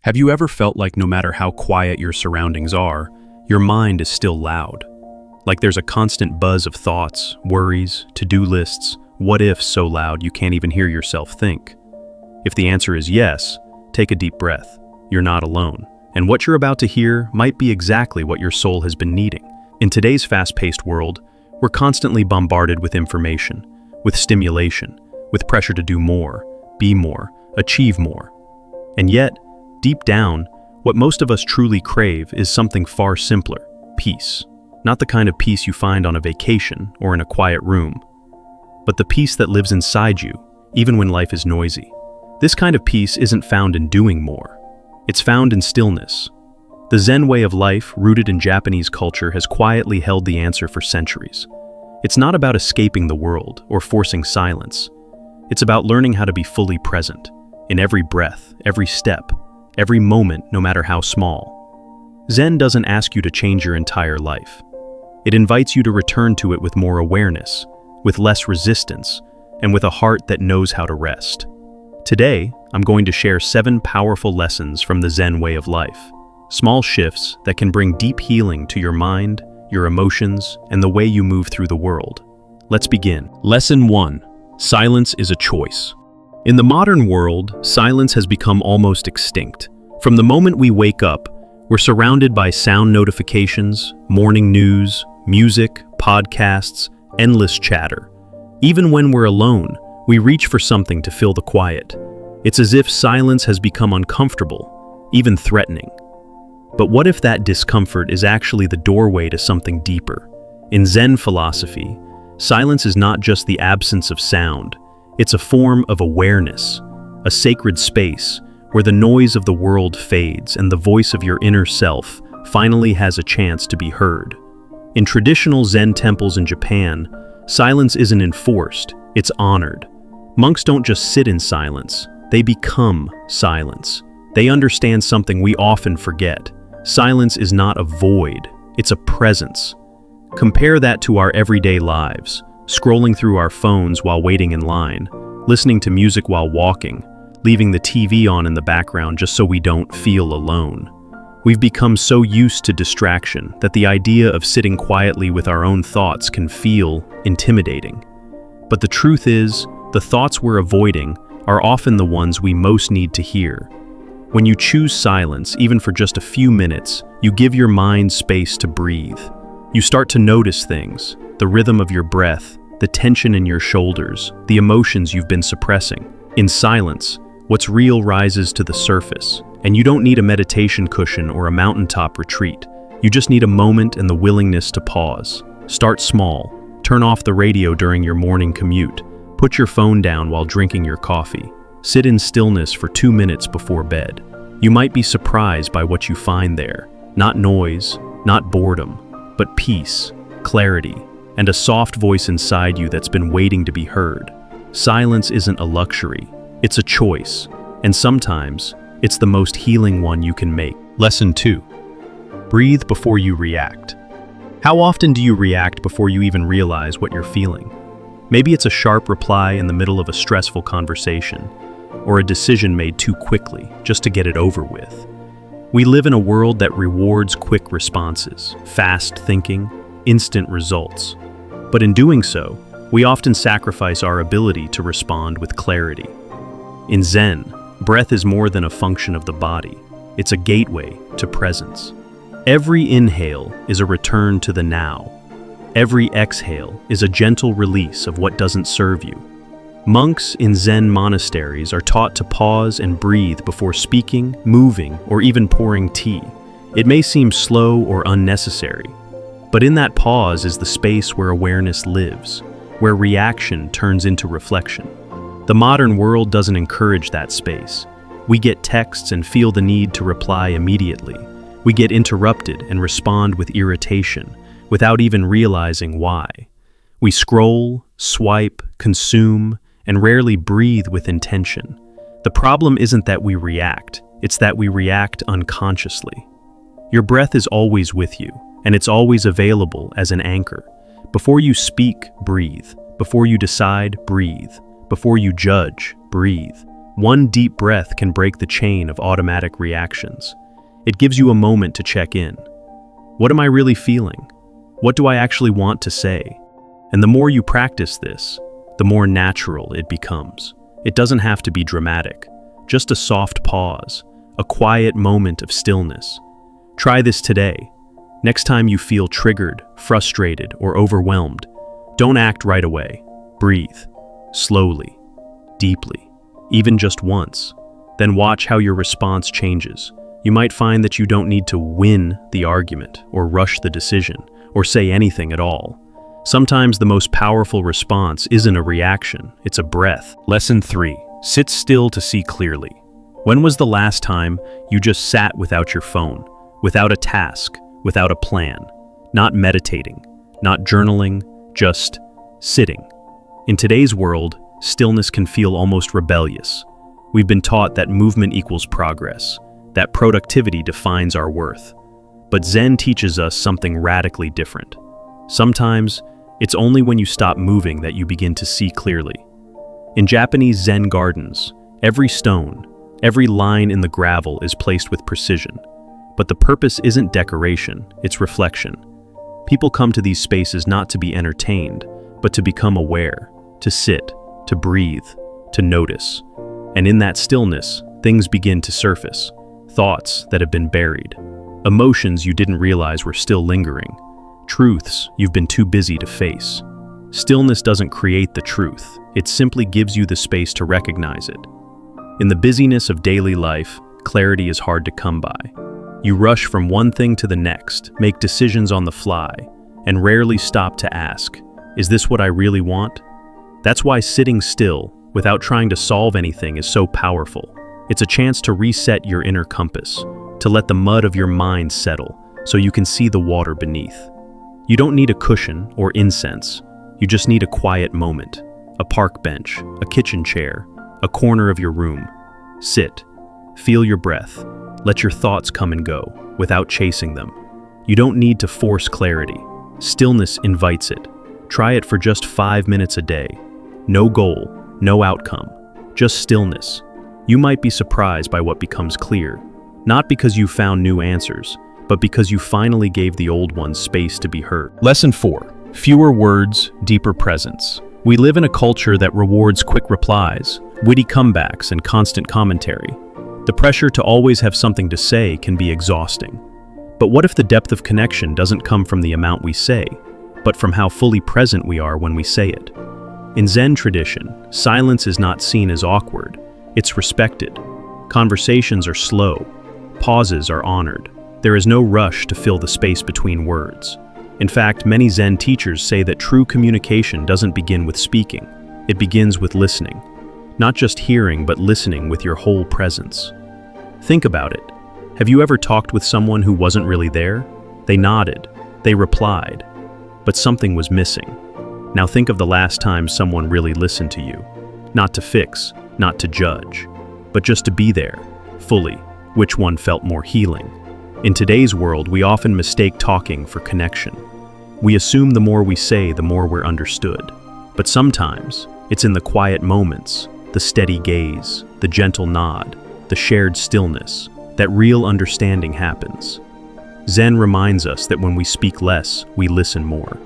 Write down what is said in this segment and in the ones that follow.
Have you ever felt like no matter how quiet your surroundings are, your mind is still loud? Like there's a constant buzz of thoughts, worries, to-do lists, what-ifs so loud you can't even hear yourself think? If the answer is yes, take a deep breath. You're not alone. And what you're about to hear might be exactly what your soul has been needing. In today's fast-paced world, we're constantly bombarded with information, with stimulation, with pressure to do more, be more, achieve more. And yet, deep down, what most of us truly crave is something far simpler: peace. Not the kind of peace you find on a vacation or in a quiet room, but the peace that lives inside you, even when life is noisy. This kind of peace isn't found in doing more. It's found in stillness. The Zen Way of Life, rooted in Japanese culture, has quietly held the answer for centuries. It's not about escaping the world or forcing silence. It's about learning how to be fully present, in every breath, every step, every moment, no matter how small. Zen doesn't ask you to change your entire life. It invites you to return to it with more awareness, with less resistance, and with a heart that knows how to rest. Today, I'm going to share 7 powerful lessons from the Zen Way of Life. Small shifts that can bring deep healing to your mind, your emotions, and the way you move through the world. Let's begin. Lesson 1. Silence is a choice. In the modern world, silence has become almost extinct. From the moment we wake up, we're surrounded by sound notifications, morning news, music, podcasts, endless chatter. Even when we're alone, we reach for something to fill the quiet. It's as if silence has become uncomfortable, even threatening. But what if that discomfort is actually the doorway to something deeper? In Zen philosophy, silence is not just the absence of sound. It's a form of awareness, a sacred space where the noise of the world fades and the voice of your inner self finally has a chance to be heard. In traditional Zen temples in Japan, silence isn't enforced, it's honored. Monks don't just sit in silence, they become silence. They understand something we often forget. Silence is not a void, it's a presence. Compare that to our everyday lives, scrolling through our phones while waiting in line, listening to music while walking, leaving the TV on in the background just so we don't feel alone. We've become so used to distraction that the idea of sitting quietly with our own thoughts can feel intimidating. But the truth is, the thoughts we're avoiding are often the ones we most need to hear. When you choose silence, even for just a few minutes, you give your mind space to breathe. You start to notice things, the rhythm of your breath, the tension in your shoulders, the emotions you've been suppressing. In silence, what's real rises to the surface, and you don't need a meditation cushion or a mountaintop retreat. You just need a moment and the willingness to pause. Start small. Turn off the radio during your morning commute. Put your phone down while drinking your coffee. Sit in stillness for 2 minutes before bed. You might be surprised by what you find there. Not noise, not boredom, but peace, clarity, and a soft voice inside you that's been waiting to be heard. Silence isn't a luxury, it's a choice, and sometimes it's the most healing one you can make. Lesson 2. Breathe before you react. How often do you react before you even realize what you're feeling? Maybe it's a sharp reply in the middle of a stressful conversation, or a decision made too quickly just to get it over with. We live in a world that rewards quick responses, fast thinking, instant results. But in doing so, we often sacrifice our ability to respond with clarity. In Zen, breath is more than a function of the body. It's a gateway to presence. Every inhale is a return to the now. Every exhale is a gentle release of what doesn't serve you. Monks in Zen monasteries are taught to pause and breathe before speaking, moving, or even pouring tea. It may seem slow or unnecessary, but in that pause is the space where awareness lives, where reaction turns into reflection. The modern world doesn't encourage that space. We get texts and feel the need to reply immediately. We get interrupted and respond with irritation, without even realizing why. We scroll, swipe, consume, and rarely breathe with intention. The problem isn't that we react, it's that we react unconsciously. Your breath is always with you, and it's always available as an anchor. Before you speak, breathe. Before you decide, breathe. Before you judge, breathe. One deep breath can break the chain of automatic reactions. It gives you a moment to check in. What am I really feeling? What do I actually want to say? And the more you practice this, the more natural it becomes. It doesn't have to be dramatic, just a soft pause, a quiet moment of stillness. Try this today. Next time you feel triggered, frustrated, or overwhelmed, don't act right away. Breathe, slowly, deeply, even just once. Then watch how your response changes. You might find that you don't need to win the argument, or rush the decision, or say anything at all. Sometimes the most powerful response isn't a reaction, it's a breath. Lesson 3. Sit still to see clearly. When was the last time you just sat without your phone, without a task, without a plan, not meditating, not journaling, just sitting? In today's world, stillness can feel almost rebellious. We've been taught that movement equals progress, that productivity defines our worth. But Zen teaches us something radically different. Sometimes, it's only when you stop moving that you begin to see clearly. In Japanese Zen gardens, every stone, every line in the gravel is placed with precision. But the purpose isn't decoration, it's reflection. People come to these spaces not to be entertained, but to become aware, to sit, to breathe, to notice. And in that stillness, things begin to surface. Thoughts that have been buried. Emotions you didn't realize were still lingering. Truths you've been too busy to face. Stillness doesn't create the truth, it simply gives you the space to recognize it. In the busyness of daily life, clarity is hard to come by. You rush from one thing to the next, make decisions on the fly, and rarely stop to ask, is this what I really want? That's why sitting still, without trying to solve anything, is so powerful. It's a chance to reset your inner compass, to let the mud of your mind settle, so you can see the water beneath. You don't need a cushion or incense. You just need a quiet moment, a park bench, a kitchen chair, a corner of your room. Sit, feel your breath, let your thoughts come and go, without chasing them. You don't need to force clarity. Stillness invites it. Try it for just 5 minutes a day. No goal, no outcome, just stillness. You might be surprised by what becomes clear, not because you found new answers, but because you finally gave the old ones space to be heard. Lesson 4. Fewer words, deeper presence. We live in a culture that rewards quick replies, witty comebacks, and constant commentary. The pressure to always have something to say can be exhausting. But what if the depth of connection doesn't come from the amount we say, but from how fully present we are when we say it? In Zen tradition, silence is not seen as awkward, it's respected. Conversations are slow, pauses are honored. There is no rush to fill the space between words. In fact, many Zen teachers say that true communication doesn't begin with speaking. It begins with listening. Not just hearing, but listening with your whole presence. Think about it. Have you ever talked with someone who wasn't really there? They nodded, they replied, but something was missing. Now think of the last time someone really listened to you. Not to fix, not to judge, but just to be there, fully. Which one felt more healing? In today's world, we often mistake talking for connection. We assume the more we say, the more we're understood. But sometimes, it's in the quiet moments, the steady gaze, the gentle nod, the shared stillness, that real understanding happens. Zen reminds us that when we speak less, we listen more.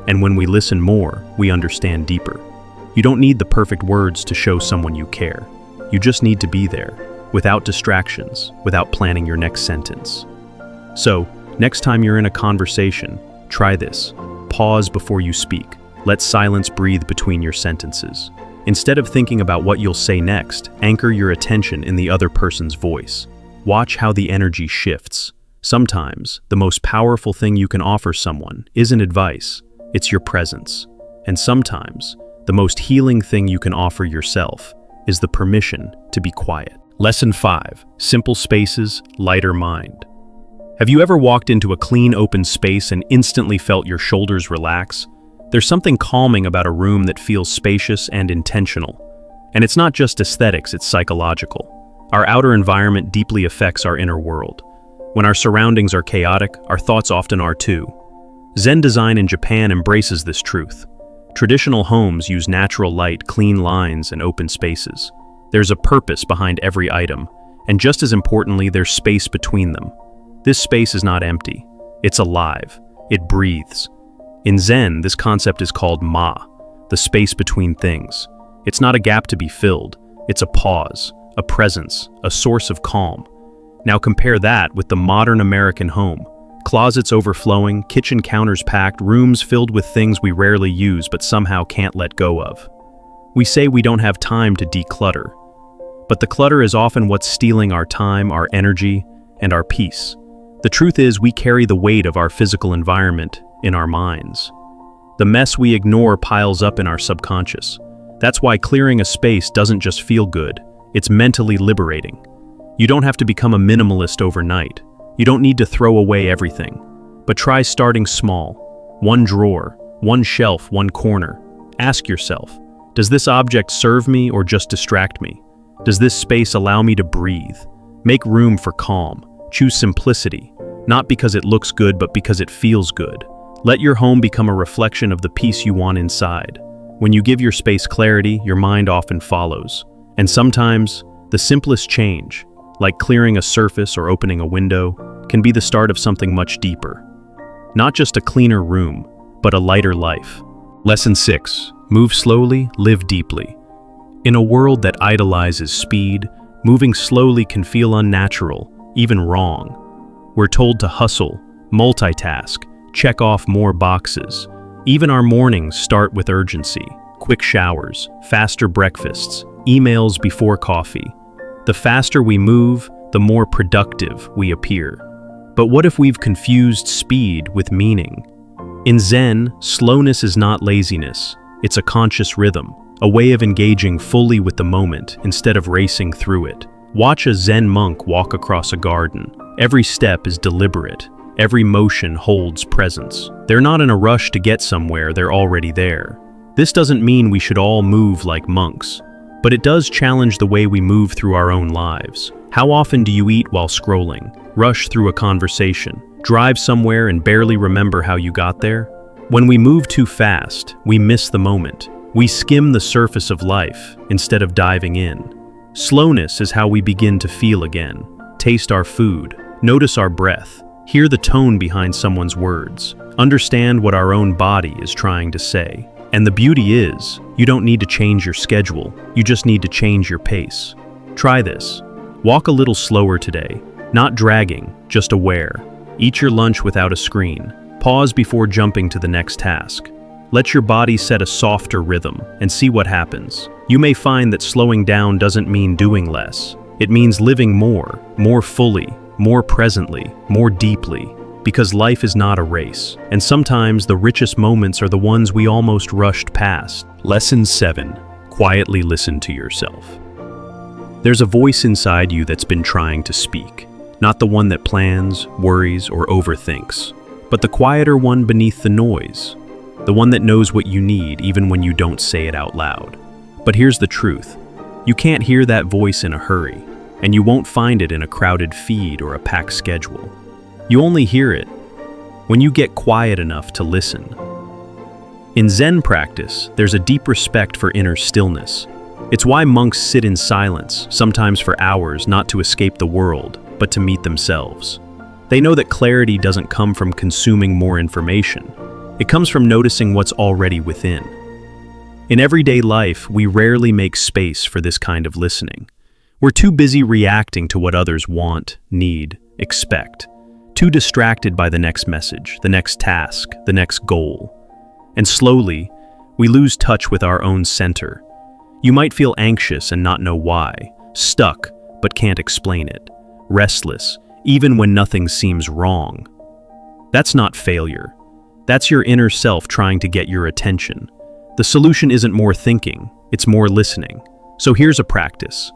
And when we listen more, we understand deeper. You don't need the perfect words to show someone you care. You just need to be there, without distractions, without planning your next sentence. So, next time you're in a conversation, try this. Pause before you speak. Let silence breathe between your sentences. Instead of thinking about what you'll say next, anchor your attention in the other person's voice. Watch how the energy shifts. Sometimes, the most powerful thing you can offer someone isn't advice, it's your presence. And sometimes, the most healing thing you can offer yourself is the permission to be quiet. Lesson 5. Simple spaces, lighter mind. Have you ever walked into a clean, open space and instantly felt your shoulders relax? There's something calming about a room that feels spacious and intentional. And it's not just aesthetics, it's psychological. Our outer environment deeply affects our inner world. When our surroundings are chaotic, our thoughts often are too. Zen design in Japan embraces this truth. Traditional homes use natural light, clean lines, and open spaces. There's a purpose behind every item, and just as importantly, there's space between them. This space is not empty. It's alive. It breathes. In Zen, this concept is called Ma, the space between things. It's not a gap to be filled. It's a pause, a presence, a source of calm. Now compare that with the modern American home. Closets overflowing, kitchen counters packed, rooms filled with things we rarely use but somehow can't let go of. We say we don't have time to declutter, but the clutter is often what's stealing our time, our energy, and our peace. The truth is, we carry the weight of our physical environment in our minds. The mess we ignore piles up in our subconscious. That's why clearing a space doesn't just feel good, it's mentally liberating. You don't have to become a minimalist overnight. You don't need to throw away everything. But try starting small. One drawer, one shelf, one corner. Ask yourself, does this object serve me or just distract me? Does this space allow me to breathe? Make room for calm. Choose simplicity, not because it looks good, but because it feels good. Let your home become a reflection of the peace you want inside. When you give your space clarity, your mind often follows. And sometimes, the simplest change, like clearing a surface or opening a window, can be the start of something much deeper. Not just a cleaner room, but a lighter life. Lesson 6. Move slowly, live deeply. In a world that idolizes speed, moving slowly can feel unnatural, even wrong. We're told to hustle, multitask, check off more boxes. Even our mornings start with urgency. Quick showers, faster breakfasts, emails before coffee. The faster we move, the more productive we appear. But what if we've confused speed with meaning? In Zen, slowness is not laziness. It's a conscious rhythm, a way of engaging fully with the moment instead of racing through it. Watch a Zen monk walk across a garden. Every step is deliberate. Every motion holds presence. They're not in a rush to get somewhere, they're already there. This doesn't mean we should all move like monks, but it does challenge the way we move through our own lives. How often do you eat while scrolling, rush through a conversation, drive somewhere and barely remember how you got there? When we move too fast, we miss the moment. We skim the surface of life instead of diving in. Slowness is how we begin to feel again, taste our food, notice our breath, hear the tone behind someone's words, understand what our own body is trying to say. And the beauty is, you don't need to change your schedule, you just need to change your pace. Try this. Walk a little slower today, not dragging, just aware. Eat your lunch without a screen. Pause before jumping to the next task. Let your body set a softer rhythm and see what happens. You may find that slowing down doesn't mean doing less. It means living more fully, more presently, more deeply. Because life is not a race, and sometimes the richest moments are the ones we almost rushed past. Lesson 7. Quietly listen to yourself. There's a voice inside you that's been trying to speak. Not the one that plans, worries, or overthinks, but the quieter one beneath the noise. The one that knows what you need even when you don't say it out loud. But here's the truth. You can't hear that voice in a hurry, and you won't find it in a crowded feed or a packed schedule. You only hear it when you get quiet enough to listen. In Zen practice, there's a deep respect for inner stillness. It's why monks sit in silence, sometimes for hours, not to escape the world, but to meet themselves. They know that clarity doesn't come from consuming more information. It comes from noticing what's already within. In everyday life, we rarely make space for this kind of listening. We're too busy reacting to what others want, need, expect. Too distracted by the next message, the next task, the next goal. And slowly, we lose touch with our own center. You might feel anxious and not know why, stuck but can't explain it, restless even when nothing seems wrong. That's not failure. That's your inner self trying to get your attention. The solution isn't more thinking, it's more listening. So here's a practice.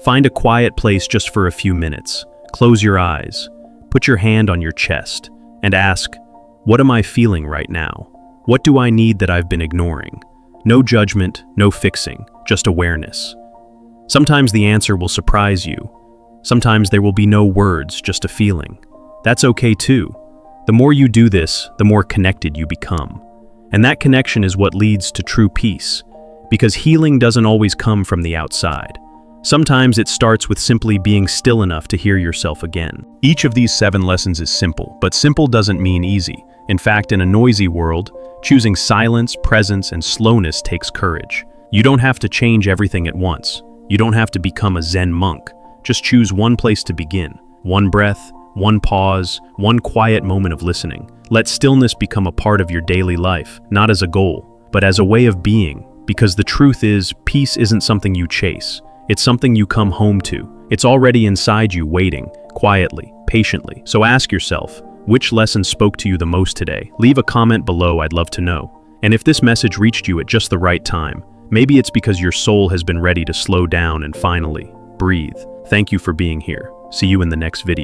Find a quiet place just for a few minutes. Close your eyes. Put your hand on your chest and ask, what am I feeling right now? What do I need that I've been ignoring? No judgment, no fixing, just awareness. Sometimes the answer will surprise you. Sometimes there will be no words, just a feeling. That's okay too. The more you do this, the more connected you become. And that connection is what leads to true peace, because healing doesn't always come from the outside. Sometimes it starts with simply being still enough to hear yourself again. Each of these 7 lessons is simple, but simple doesn't mean easy. In fact, in a noisy world, choosing silence, presence, and slowness takes courage. You don't have to change everything at once. You don't have to become a Zen monk. Just choose one place to begin. One breath, one pause, one quiet moment of listening. Let stillness become a part of your daily life, not as a goal, but as a way of being. Because the truth is, peace isn't something you chase. It's something you come home to. It's already inside you, waiting, quietly, patiently. So ask yourself, which lesson spoke to you the most today? Leave a comment below, I'd love to know. And if this message reached you at just the right time, maybe it's because your soul has been ready to slow down and finally breathe. Thank you for being here. See you in the next video.